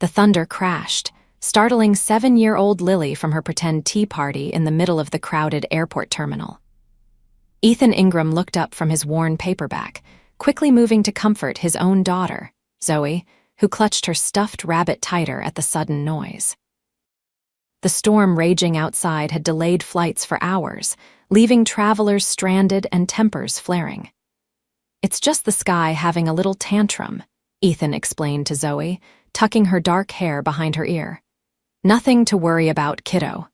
The thunder crashed, startling 7-year-old Lily from her pretend tea party in the middle of the crowded airport terminal. Ethan Ingram looked up from his worn paperback, quickly moving to comfort his own daughter, Zoe, who clutched her stuffed rabbit tighter at the sudden noise. The storm raging outside had delayed flights for hours, leaving travelers stranded and tempers flaring. "It's just the sky having a little tantrum," Ethan explained to Zoe, tucking her dark hair behind her ear. "Nothing to worry about, kiddo."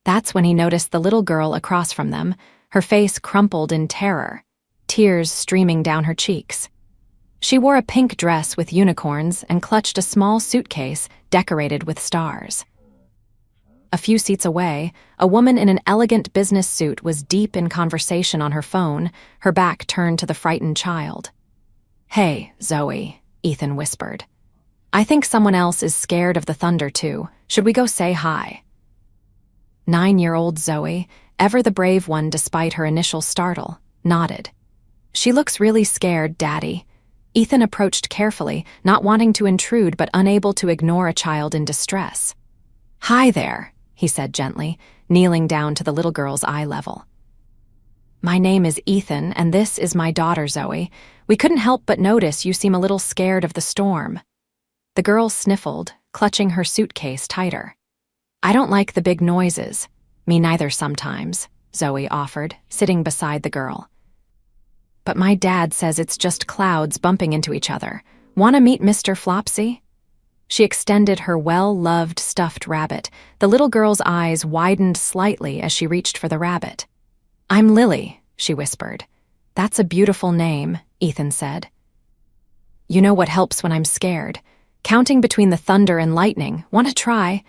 That's when he noticed the little girl across from them, her face crumpled in terror, tears streaming down her cheeks. She wore a pink dress with unicorns and clutched a small suitcase decorated with stars. A few seats away, a woman in an elegant business suit was deep in conversation on her phone, her back turned to the frightened child. "Hey, Zoe," Ethan whispered. "I think someone else is scared of the thunder too. Should we go say hi?" 9-year-old Zoe, ever the brave one despite her initial startle, nodded. "She looks really scared, Daddy." Ethan approached carefully, not wanting to intrude but unable to ignore a child in distress. "Hi there," he said gently, kneeling down to the little girl's eye level. "My name is Ethan, and this is my daughter, Zoe. We couldn't help but notice you seem a little scared of the storm." The girl sniffled, clutching her suitcase tighter. "I don't like the big noises." "Me neither sometimes," Zoe offered, sitting beside the girl. "But my dad says it's just clouds bumping into each other. Want to meet Mr. Flopsy?" She extended her well-loved stuffed rabbit. The little girl's eyes widened slightly as she reached for the rabbit. "I'm Lily," she whispered. "That's a beautiful name," Ethan said. "You know what helps when I'm scared? Counting between the thunder and lightning. Want to try?"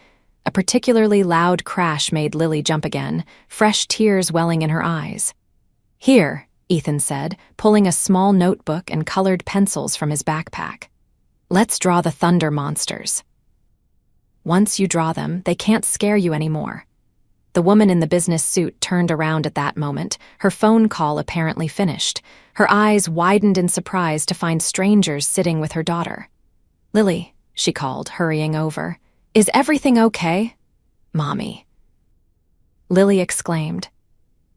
A particularly loud crash made Lily jump again, fresh tears welling in her eyes. "Here," Ethan said, pulling a small notebook and colored pencils from his backpack. "Let's draw the thunder monsters. Once you draw them, they can't scare you anymore." The woman in the business suit turned around at that moment, her phone call apparently finished. Her eyes widened in surprise to find strangers sitting with her daughter. "Lily," she called, hurrying over. "Is everything okay?" "Mommy," Lily exclaimed.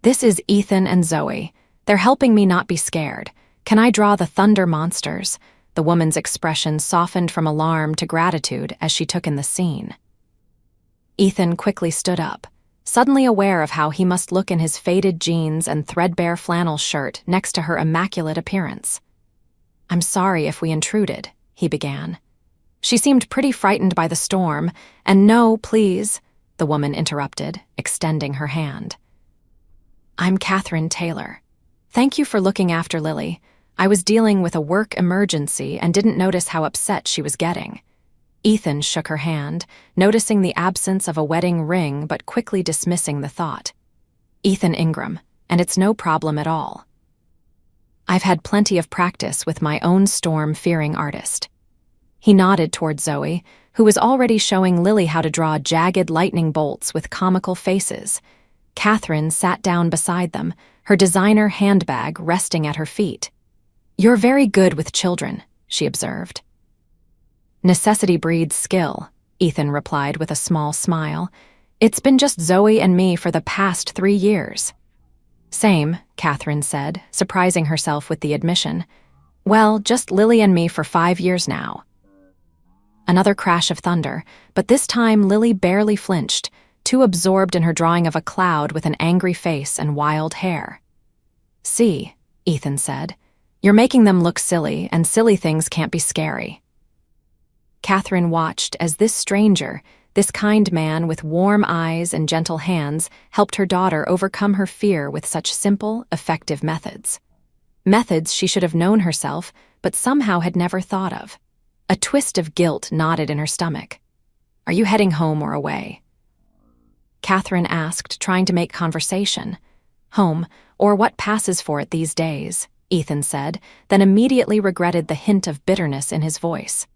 "This is Ethan and Zoe. They're helping me not be scared. Can I draw the thunder monsters?" The woman's expression softened from alarm to gratitude as she took in the scene. Ethan quickly stood up, suddenly aware of how he must look in his faded jeans and threadbare flannel shirt next to her immaculate appearance. "I'm sorry if we intruded," he began. She seemed pretty frightened by the storm, and "No, please," the woman interrupted, extending her hand. "I'm Catherine Taylor. Thank you for looking after Lily. I was dealing with a work emergency and didn't notice how upset she was getting." Ethan shook her hand, noticing the absence of a wedding ring but quickly dismissing the thought. "Ethan Ingram, and it's no problem at all. I've had plenty of practice with my own storm-fearing artist." He nodded toward Zoe, who was already showing Lily how to draw jagged lightning bolts with comical faces. Catherine sat down beside them, her designer handbag resting at her feet. "You're very good with children," she observed. "Necessity breeds skill," Ethan replied with a small smile. "It's been just Zoe and me for the past 3 years." "Same," Catherine said, surprising herself with the admission. "Well, just Lily and me for 5 years now." Another crash of thunder, but this time Lily barely flinched, too absorbed in her drawing of a cloud with an angry face and wild hair. "See," Ethan said, "you're making them look silly, and silly things can't be scary." Catherine watched as this stranger, this kind man with warm eyes and gentle hands, helped her daughter overcome her fear with such simple, effective methods. Methods she should have known herself, but somehow had never thought of. A twist of guilt knotted in her stomach. "Are you heading home or away?" Catherine asked, trying to make conversation. "Home, or what passes for it these days," Ethan said, then immediately regretted the hint of bitterness in his voice.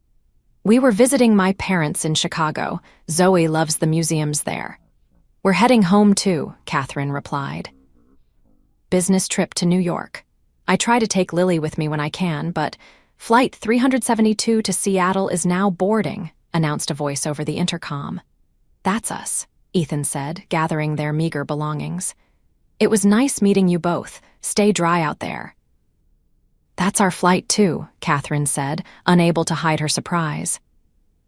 "We were visiting my parents in Chicago. Zoe loves the museums there." "We're heading home too," Catherine replied. "Business trip to New York. I try to take Lily with me when I can, but Flight 372 to Seattle is now boarding, announced a voice over the intercom. That's us, Ethan said, gathering their meager belongings. It was nice meeting you both. Stay dry out there. That's our flight too, Catherine said, unable to hide her surprise.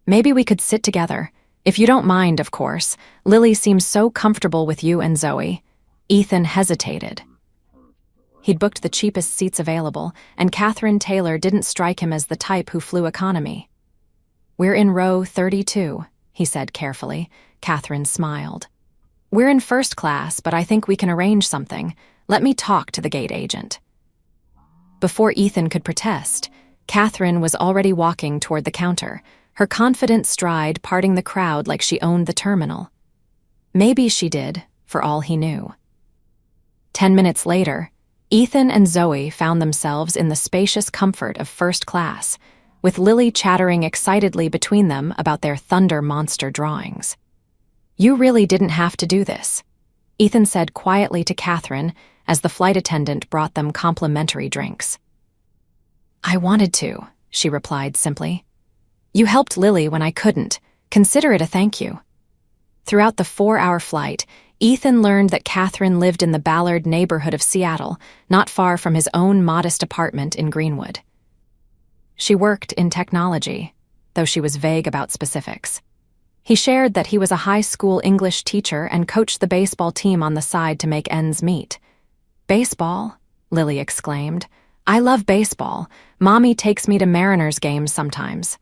Maybe we could sit together. If you don't mind, of course. Lily seems so comfortable with you and Zoe. Ethan hesitated. He'd booked the cheapest seats available, and Catherine Taylor didn't strike him as the type who flew economy. We're in row 32, he said carefully. Catherine smiled. We're in first class, but I think we can arrange something. Let me talk to the gate agent. Before Ethan could protest, Catherine was already walking toward the counter, her confident stride parting the crowd like she owned the terminal. Maybe she did, for all he knew. 10 minutes later, Ethan and Zoe found themselves in the spacious comfort of first class, with Lily chattering excitedly between them about their thunder monster drawings. You really didn't have to do this, Ethan said quietly to Catherine as the flight attendant brought them complimentary drinks. I wanted to, she replied simply. You helped Lily when I couldn't. Consider it a thank you. Throughout the 4-hour flight, Ethan learned that Catherine lived in the Ballard neighborhood of Seattle, not far from his own modest apartment in Greenwood. She worked in technology, though she was vague about specifics. He shared that he was a high school English teacher and coached the baseball team on the side to make ends meet. Baseball? Lily exclaimed. I love baseball. Mommy takes me to Mariners games sometimes.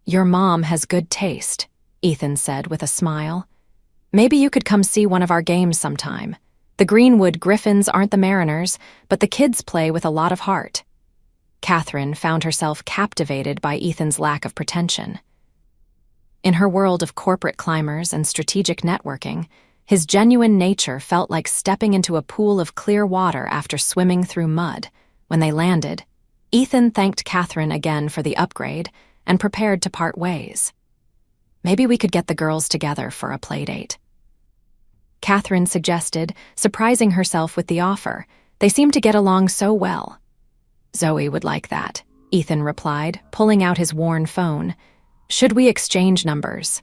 Your mom has good taste, Ethan said with a smile. Maybe you could come see one of our games sometime. The Greenwood Griffins aren't the Mariners, but the kids play with a lot of heart. Catherine found herself captivated by Ethan's lack of pretension. In her world of corporate climbers and strategic networking, his genuine nature felt like stepping into a pool of clear water after swimming through mud. When they landed, Ethan thanked Catherine again for the upgrade and prepared to part ways. Maybe we could get the girls together for a playdate. Catherine suggested, surprising herself with the offer. They seemed to get along so well. Zoe would like that, Ethan replied, pulling out his worn phone. Should we exchange numbers?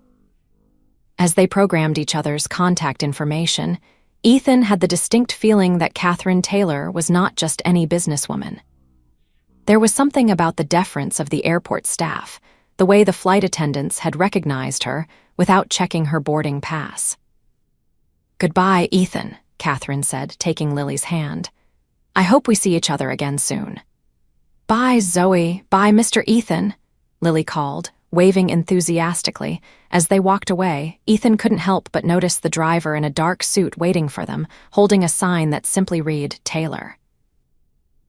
As they programmed each other's contact information, Ethan had the distinct feeling that Catherine Taylor was not just any businesswoman. There was something about the deference of the airport staff, the way the flight attendants had recognized her without checking her boarding pass. Goodbye, Ethan, Catherine said, taking Lily's hand. I hope we see each other again soon. Bye, Zoe. Bye, Mr. Ethan, Lily called, waving enthusiastically. As they walked away, Ethan couldn't help but notice the driver in a dark suit waiting for them, holding a sign that simply read, Taylor.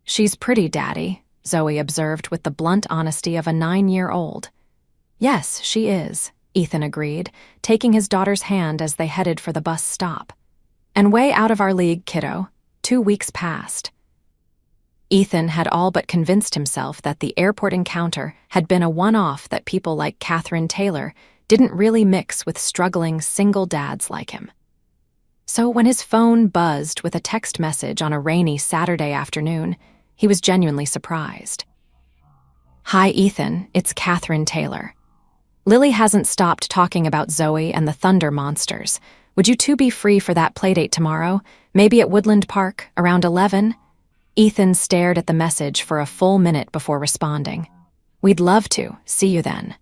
She's pretty, Daddy, Zoe observed with the blunt honesty of a 9-year-old. Yes, she is, Ethan agreed, taking his daughter's hand as they headed for the bus stop. And way out of our league, kiddo. 2 weeks passed. Ethan had all but convinced himself that the airport encounter had been a one-off, that people like Catherine Taylor didn't really mix with struggling single dads like him. So when his phone buzzed with a text message on a rainy Saturday afternoon, he was genuinely surprised. Hi, Ethan, it's Catherine Taylor. Lily hasn't stopped talking about Zoe and the Thunder Monsters. Would you two be free for that playdate tomorrow? Maybe at Woodland Park, around 11? Ethan stared at the message for a full minute before responding. We'd love to. See you then.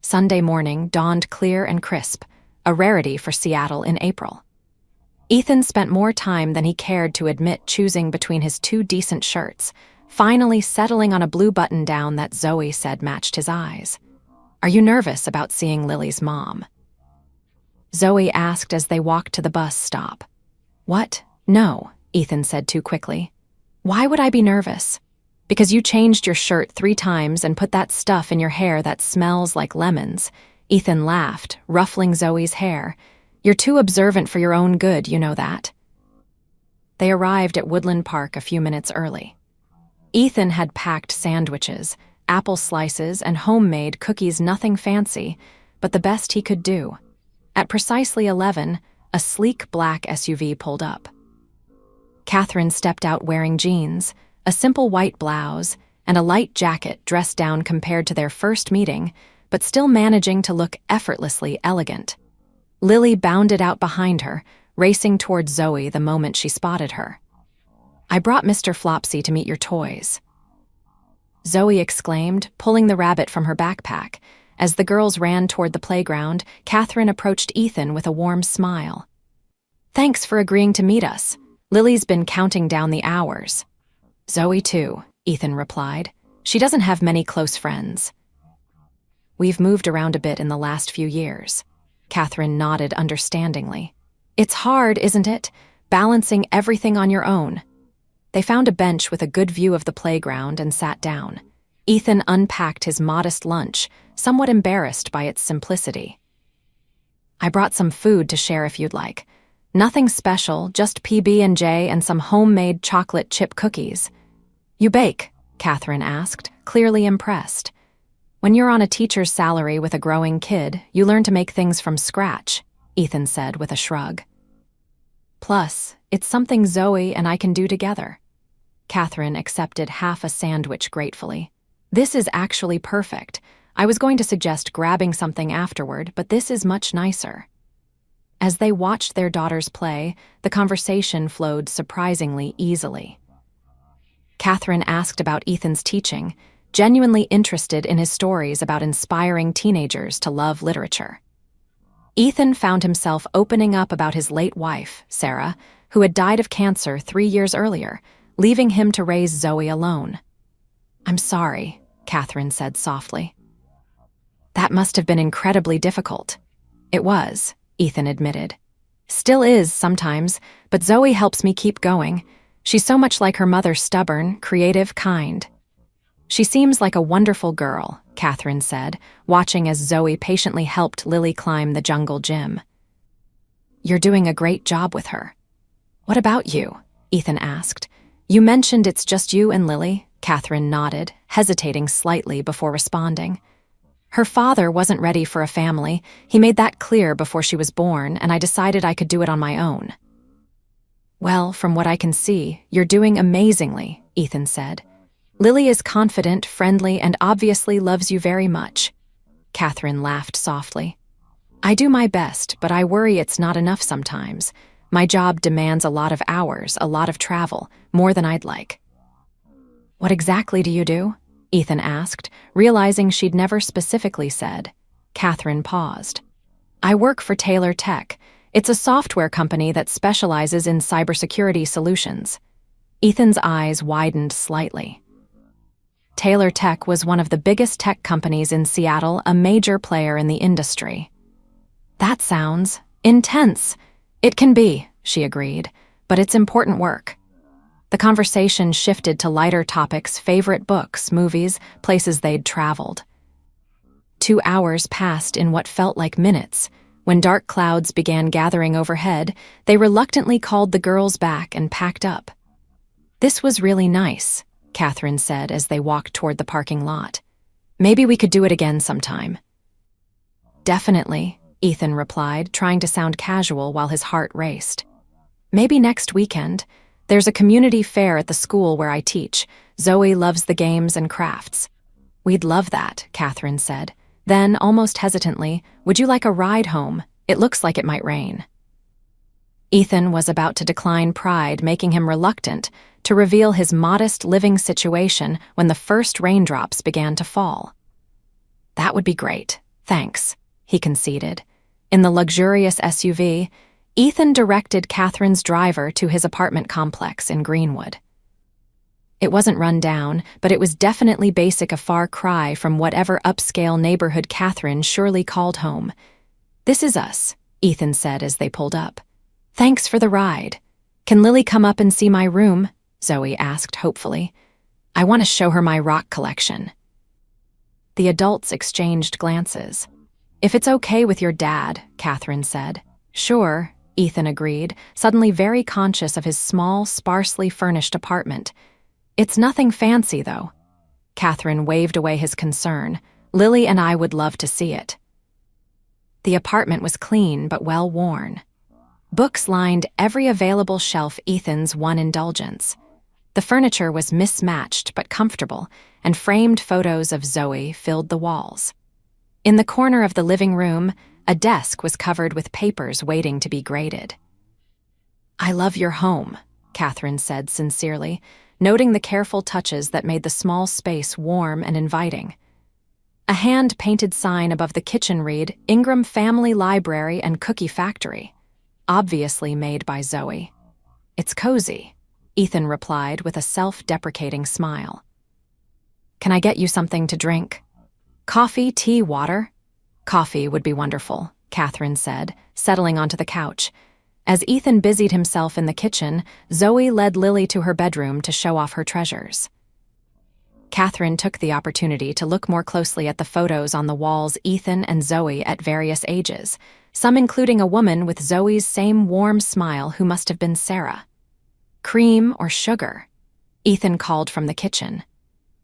Sunday morning dawned clear and crisp, a rarity for Seattle in April. Ethan spent more time than he cared to admit choosing between his 2 decent shirts, finally settling on a blue button-down that Zoe said matched his eyes. Are you nervous about seeing Lily's mom? Zoe asked as they walked to the bus stop. What? No, Ethan said too quickly. Why would I be nervous? Because you changed your shirt 3 times and put that stuff in your hair that smells like lemons. Ethan laughed, ruffling Zoe's hair. You're too observant for your own good, you know that. They arrived at Woodland Park a few minutes early. Ethan had packed sandwiches, apple slices, and homemade cookies, nothing fancy, but the best he could do. At precisely 11, a sleek black SUV pulled up. Catherine stepped out wearing jeans, a simple white blouse, and a light jacket dressed down compared to their first meeting, but still managing to look effortlessly elegant. Lily bounded out behind her, racing toward Zoe the moment she spotted her. "I brought Mr. Flopsy to meet your toys," Zoe exclaimed, pulling the rabbit from her backpack. As the girls ran toward the playground, Catherine approached Ethan with a warm smile. "Thanks for agreeing to meet us. Lily's been counting down the hours." "Zoe too," Ethan replied. "She doesn't have many close friends." "We've moved around a bit in the last few years." Catherine nodded understandingly. "It's hard, isn't it, balancing everything on your own?" They found a bench with a good view of the playground and sat down. Ethan unpacked his modest lunch, somewhat embarrassed by its simplicity. "I brought some food to share if you'd like. Nothing special, just PB&J and some homemade chocolate chip cookies." "You bake?" Catherine asked, clearly impressed. "When you're on a teacher's salary with a growing kid, you learn to make things from scratch," Ethan said with a shrug. "Plus, it's something Zoe and I can do together." Catherine accepted half a sandwich gratefully. "This is actually perfect. I was going to suggest grabbing something afterward, but this is much nicer." As they watched their daughters play, the conversation flowed surprisingly easily. Catherine asked about Ethan's teaching, genuinely interested in his stories about inspiring teenagers to love literature. Ethan found himself opening up about his late wife, Sarah, who had died of cancer 3 years earlier, leaving him to raise Zoe alone. "I'm sorry," Catherine said softly. "That must have been incredibly difficult." "It was," Ethan admitted. "Still is sometimes, but Zoe helps me keep going. She's so much like her mother, stubborn, creative, kind." "She seems like a wonderful girl," Catherine said, watching as Zoe patiently helped Lily climb the jungle gym. "You're doing a great job with her." "What about you?" Ethan asked. "You mentioned it's just you and Lily." Catherine nodded, hesitating slightly before responding. "Her father wasn't ready for a family. He made that clear before she was born, and I decided I could do it on my own." "Well, from what I can see, you're doing amazingly," Ethan said. "Lily is confident, friendly, and obviously loves you very much." Catherine laughed softly. "I do my best, but I worry it's not enough sometimes. My job demands a lot of hours, a lot of travel, more than I'd like." "What exactly do you do?" Ethan asked, realizing she'd never specifically said. Catherine paused. "I work for Taylor Tech. It's a software company that specializes in cybersecurity solutions." Ethan's eyes widened slightly. Taylor Tech was one of the biggest tech companies in Seattle, a major player in the industry. "That sounds intense." "It can be," she agreed, "but it's important work." The conversation shifted to lighter topics: favorite books, movies, places they'd traveled. 2 hours passed in what felt like minutes. When dark clouds began gathering overhead, they reluctantly called the girls back and packed up. "This was really nice," Catherine said as they walked toward the parking lot. "Maybe we could do it again sometime." "Definitely," Ethan replied, trying to sound casual while his heart raced. "Maybe next weekend. There's a community fair at the school where I teach. Zoe loves the games and crafts." "We'd love that," Catherine said. Then, almost hesitantly, "Would you like a ride home? It looks like it might rain." Ethan was about to decline pride, making him reluctant to reveal his modest living situation when the first raindrops began to fall. "That would be great, thanks," he conceded. In the luxurious SUV, Ethan directed Catherine's driver to his apartment complex in Greenwood. It wasn't run down, but it was definitely basic, a far cry from whatever upscale neighborhood Catherine surely called home. "This is us," Ethan said as they pulled up. "Thanks for the ride. Can Lily come up and see my room?" Zoe asked hopefully. "I want to show her my rock collection." The adults exchanged glances. "If it's okay with your dad," Catherine said. "Sure," Ethan agreed, suddenly very conscious of his small, sparsely furnished apartment. "It's nothing fancy, though." Catherine waved away his concern. "Lily and I would love to see it." The apartment was clean but well worn. Books lined every available shelf, Ethan's one indulgence. The furniture was mismatched but comfortable, and framed photos of Zoe filled the walls. In the corner of the living room, a desk was covered with papers waiting to be graded. "I love your home," Catherine said sincerely, noting the careful touches that made the small space warm and inviting. A hand-painted sign above the kitchen read, "Ingram Family Library and Cookie Factory," obviously made by Zoe. "It's cozy," Ethan replied with a self-deprecating smile. "Can I get you something to drink? Coffee, tea, water?" "Coffee would be wonderful," Catherine said, settling onto the couch. As Ethan busied himself in the kitchen, Zoe led Lily to her bedroom to show off her treasures. Catherine took the opportunity to look more closely at the photos on the walls, Ethan and Zoe at various ages, some including a woman with Zoe's same warm smile who must have been Sarah. "Cream or sugar?" Ethan called from the kitchen.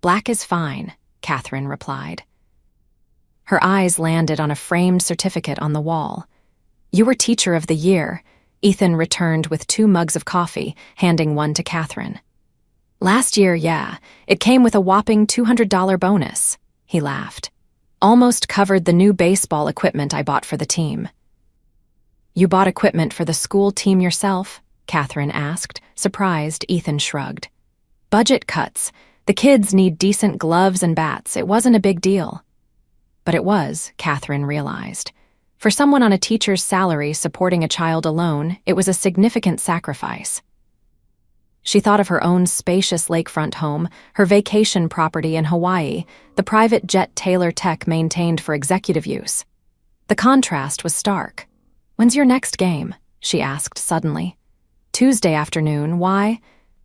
"Black is fine," Catherine replied. Her eyes landed on a framed certificate on the wall. "You were Teacher of the Year," Ethan returned with 2 mugs of coffee, handing one to Catherine. "Last year, yeah. It came with a whopping $200 bonus," he laughed. "Almost covered the new baseball equipment I bought for the team." "You bought equipment for the school team yourself?" Catherine asked. Surprised, Ethan shrugged. "Budget cuts. The kids need decent gloves and bats. It wasn't a big deal." But it was, Catherine realized. For someone on a teacher's salary supporting a child alone, it was a significant sacrifice. She thought of her own spacious lakefront home, her vacation property in Hawaii, the private jet Taylor Tech maintained for executive use. The contrast was stark. "When's your next game?" she asked suddenly. "Tuesday afternoon. Why?"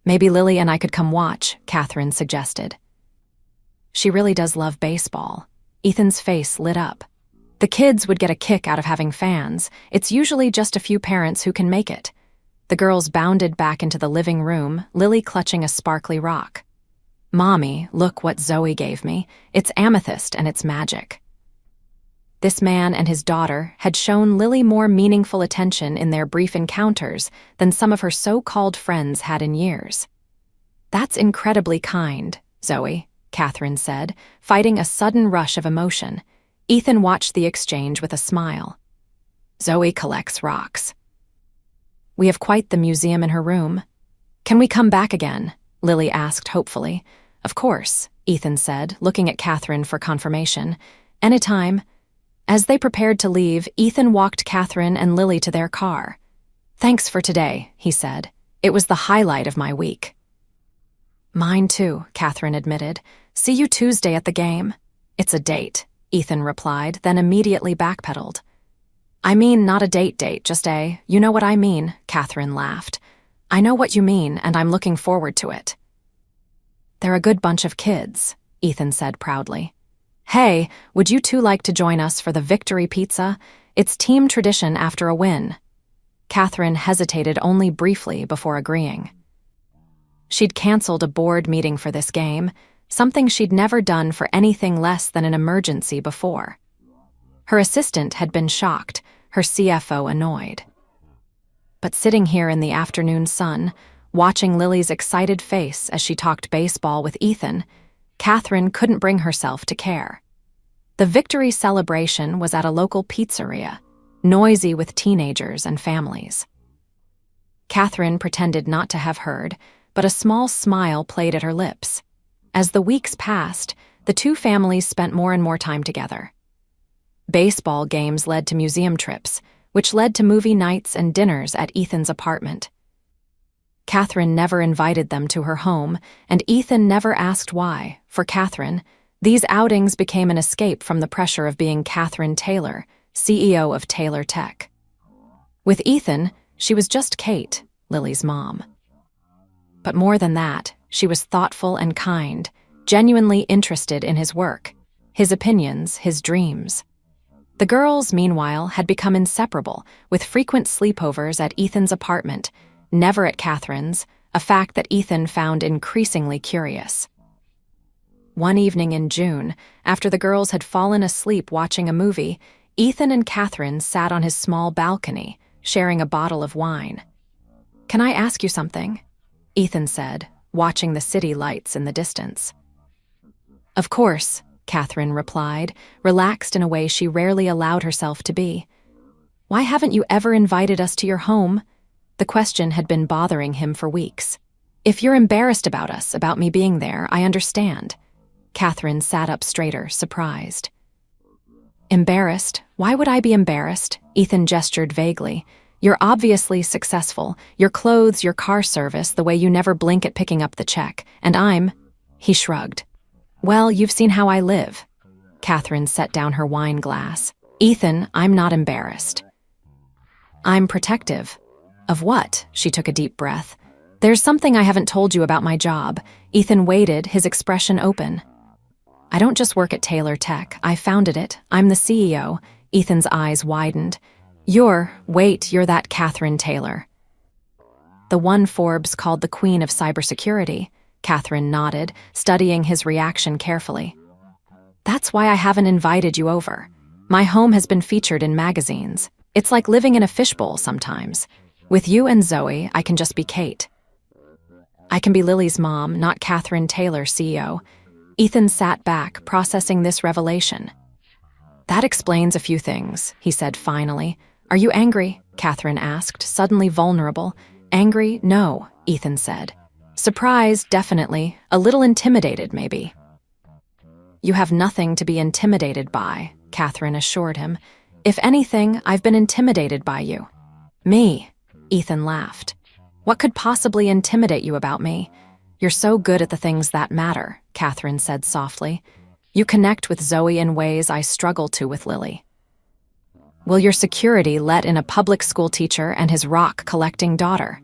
"Maybe Lily and I could come watch," Catherine suggested. She really does love baseball. Ethan's face lit up. The kids would get a kick out of having fans. It's usually just a few parents who can make it. The girls bounded back into the living room, Lily clutching a sparkly rock. "Mommy, look what Zoe gave me. It's amethyst and it's magic." This man and his daughter had shown Lily more meaningful attention in their brief encounters than some of her so-called friends had in years. "That's incredibly kind, Zoe," Catherine said, fighting a sudden rush of emotion. Ethan watched the exchange with a smile. "Zoe collects rocks." "We have quite the museum in her room." "Can we come back again?" Lily asked hopefully. "Of course," Ethan said, looking at Catherine for confirmation. "Anytime." As they prepared to leave, Ethan walked Catherine and Lily to their car. "Thanks for today," he said. "It was the highlight of my week." "Mine too," Catherine admitted. "See you Tuesday at the game." "It's a date," Ethan replied, then immediately backpedaled. "I mean not a date, just you know what I mean," Catherine laughed. "I know what you mean, and I'm looking forward to it." "They're a good bunch of kids," Ethan said proudly. "Hey, would you two like to join us for the victory pizza? It's team tradition after a win." Catherine hesitated only briefly before agreeing. She'd canceled a board meeting for this game, something she'd never done for anything less than an emergency before. Her assistant had been shocked, her CFO annoyed. But sitting here in the afternoon sun, watching Lily's excited face as she talked baseball with Ethan, Catherine couldn't bring herself to care. The victory celebration was at a local pizzeria, noisy with teenagers and families. Catherine pretended not to have heard, but a small smile played at her lips. As the weeks passed, the two families spent more and more time together. Baseball games led to museum trips, which led to movie nights and dinners at Ethan's apartment. Catherine never invited them to her home, and Ethan never asked why. For Catherine, these outings became an escape from the pressure of being Catherine Taylor, CEO of Taylor Tech. With Ethan, she was just Kate, Lily's mom. But more than that, she was thoughtful and kind, genuinely interested in his work, his opinions, his dreams. The girls, meanwhile, had become inseparable, with frequent sleepovers at Ethan's apartment, never at Catherine's, a fact that Ethan found increasingly curious. One evening in June, after the girls had fallen asleep watching a movie, Ethan and Catherine sat on his small balcony, sharing a bottle of wine. "Can I ask you something?" Ethan said, watching the city lights in the distance. "Of course," Catherine replied, relaxed in a way she rarely allowed herself to be. "Why haven't you ever invited us to your home?" The question had been bothering him for weeks. "If you're embarrassed about us, about me being there, I understand." Catherine sat up straighter, surprised. "Embarrassed? Why would I be embarrassed?" Ethan gestured vaguely. "You're obviously successful. Your clothes, your car service, the way you never blink at picking up the check. And I'm—" He shrugged. "Well, you've seen how I live." Catherine set down her wine glass. "Ethan, I'm not embarrassed. I'm protective." "Of what?" She took a deep breath. "There's something I haven't told you about my job." Ethan waited, his expression open. "I don't just work at Taylor Tech. I founded it. I'm the CEO." Ethan's eyes widened. Wait, you're that Catherine Taylor." "The one Forbes called the Queen of Cybersecurity." Catherine nodded, studying his reaction carefully. "That's why I haven't invited you over. My home has been featured in magazines. It's like living in a fishbowl sometimes. With you and Zoe, I can just be Kate. I can be Lily's mom, not Catherine Taylor, CEO." Ethan sat back, processing this revelation. "That explains a few things," he said finally. "Are you angry?" Catherine asked, suddenly vulnerable. "Angry? No," Ethan said. "Surprised, definitely. A little intimidated, maybe." "You have nothing to be intimidated by," Catherine assured him. "If anything, I've been intimidated by you." "Me?" Ethan laughed. "What could possibly intimidate you about me?" "You're so good at the things that matter," Catherine said softly. "You connect with Zoe in ways I struggle to with Lily." "Will your security let in a public school teacher and his rock-collecting daughter?"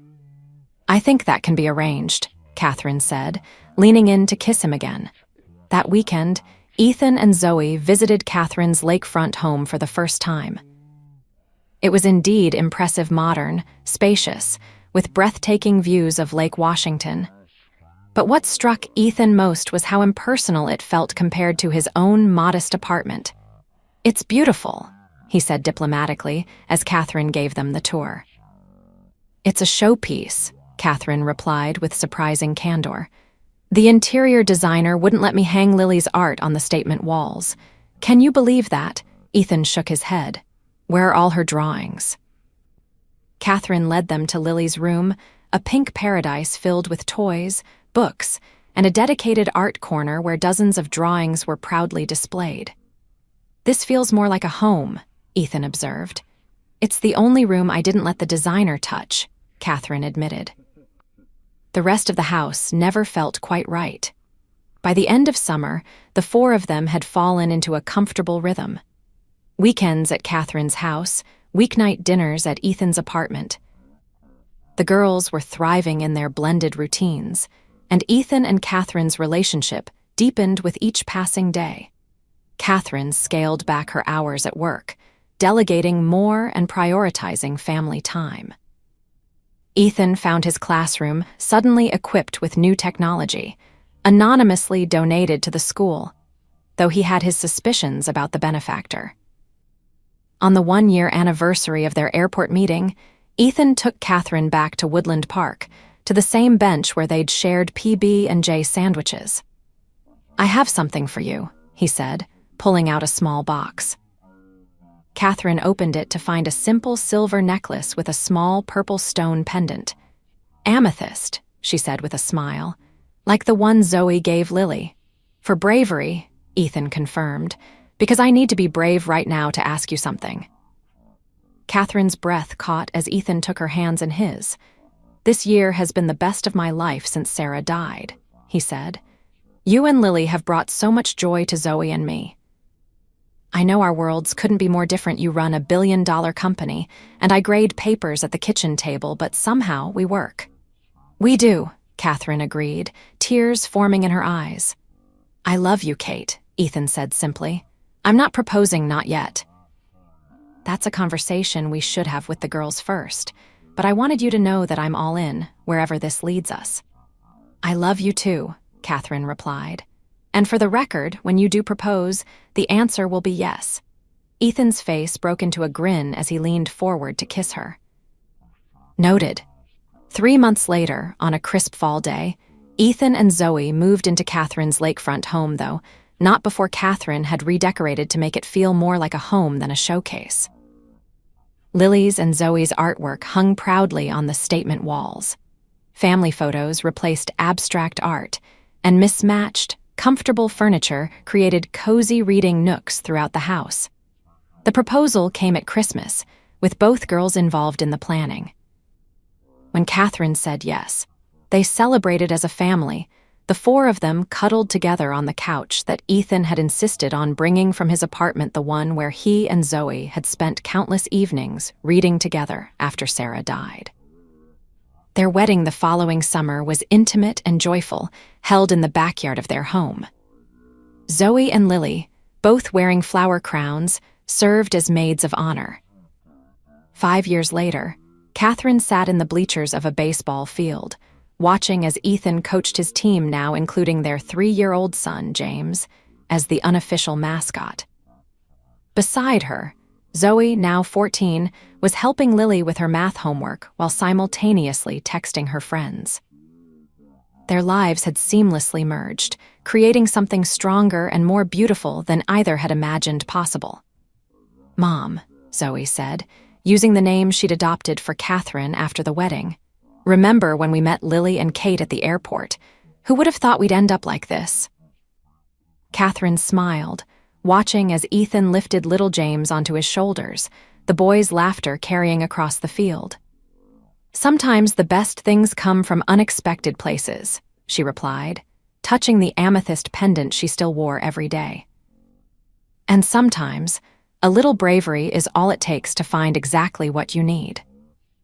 "I think that can be arranged," Catherine said, leaning in to kiss him again. That weekend, Ethan and Zoe visited Catherine's lakefront home for the first time. It was indeed impressive, modern, spacious, with breathtaking views of Lake Washington. But what struck Ethan most was how impersonal it felt compared to his own modest apartment. "It's beautiful," he said diplomatically as Catherine gave them the tour. "It's a showpiece," Catherine replied with surprising candor. "The interior designer wouldn't let me hang Lily's art on the statement walls." "Can you believe that?" Ethan shook his head. "Where are all her drawings?" Catherine led them to Lily's room, a pink paradise filled with toys, books, and a dedicated art corner where dozens of drawings were proudly displayed. "This feels more like a home," Ethan observed. "It's the only room I didn't let the designer touch," Catherine admitted. The rest of the house never felt quite right. By the end of summer, the four of them had fallen into a comfortable rhythm. Weekends at Catherine's house, weeknight dinners at Ethan's apartment. The girls were thriving in their blended routines, and Ethan and Catherine's relationship deepened with each passing day. Catherine scaled back her hours at work, delegating more and prioritizing family time. Ethan found his classroom suddenly equipped with new technology, anonymously donated to the school, though he had his suspicions about the benefactor. On the one-year anniversary of their airport meeting, Ethan took Catherine back to Woodland Park, to the same bench where they'd shared PB&J sandwiches. "I have something for you," he said, pulling out a small box. Catherine opened it to find a simple silver necklace with a small purple stone pendant. "Amethyst," she said with a smile, "like the one Zoe gave Lily." "For bravery," Ethan confirmed, "because I need to be brave right now to ask you something." Catherine's breath caught as Ethan took her hands in his. "This year has been the best of my life since Sarah died," he said. "You and Lily have brought so much joy to Zoe and me. I know our worlds couldn't be more different. You run a billion-dollar company, and I grade papers at the kitchen table, but somehow we work." "We do," Catherine agreed, tears forming in her eyes. "I love you, Kate," Ethan said simply. "I'm not proposing, not yet." "That's a conversation we should have with the girls first, but I wanted you to know that I'm all in, wherever this leads us." "I love you too," Catherine replied. "And for the record, when you do propose, the answer will be yes." Ethan's face broke into a grin as he leaned forward to kiss her. Noted. 3 months later, on a crisp fall day, Ethan and Zoe moved into Catherine's lakefront home, though, not before Catherine had redecorated to make it feel more like a home than a showcase. Lily's and Zoe's artwork hung proudly on the statement walls. Family photos replaced abstract art, and mismatched, comfortable furniture created cozy reading nooks throughout the house. The proposal came at Christmas, with both girls involved in the planning. When Catherine said yes, they celebrated as a family. The four of them cuddled together on the couch that Ethan had insisted on bringing from his apartment, the one where he and Zoe had spent countless evenings reading together after Sarah died. Their wedding the following summer was intimate and joyful, held in the backyard of their home. Zoe and Lily, both wearing flower crowns, served as maids of honor. 5 years later, Catherine sat in the bleachers of a baseball field, watching as Ethan coached his team, now including their 3-year-old son, James, as the unofficial mascot. Beside her, Zoe, now 14, was helping Lily with her math homework while simultaneously texting her friends. Their lives had seamlessly merged, creating something stronger and more beautiful than either had imagined possible. "Mom," Zoe said, using the name she'd adopted for Catherine after the wedding. "Remember when we met Lily and Kate at the airport? Who would have thought we'd end up like this?" Catherine smiled, watching as Ethan lifted little James onto his shoulders, the boy's laughter carrying across the field. "Sometimes the best things come from unexpected places," she replied, touching the amethyst pendant she still wore every day. "And sometimes, a little bravery is all it takes to find exactly what you need."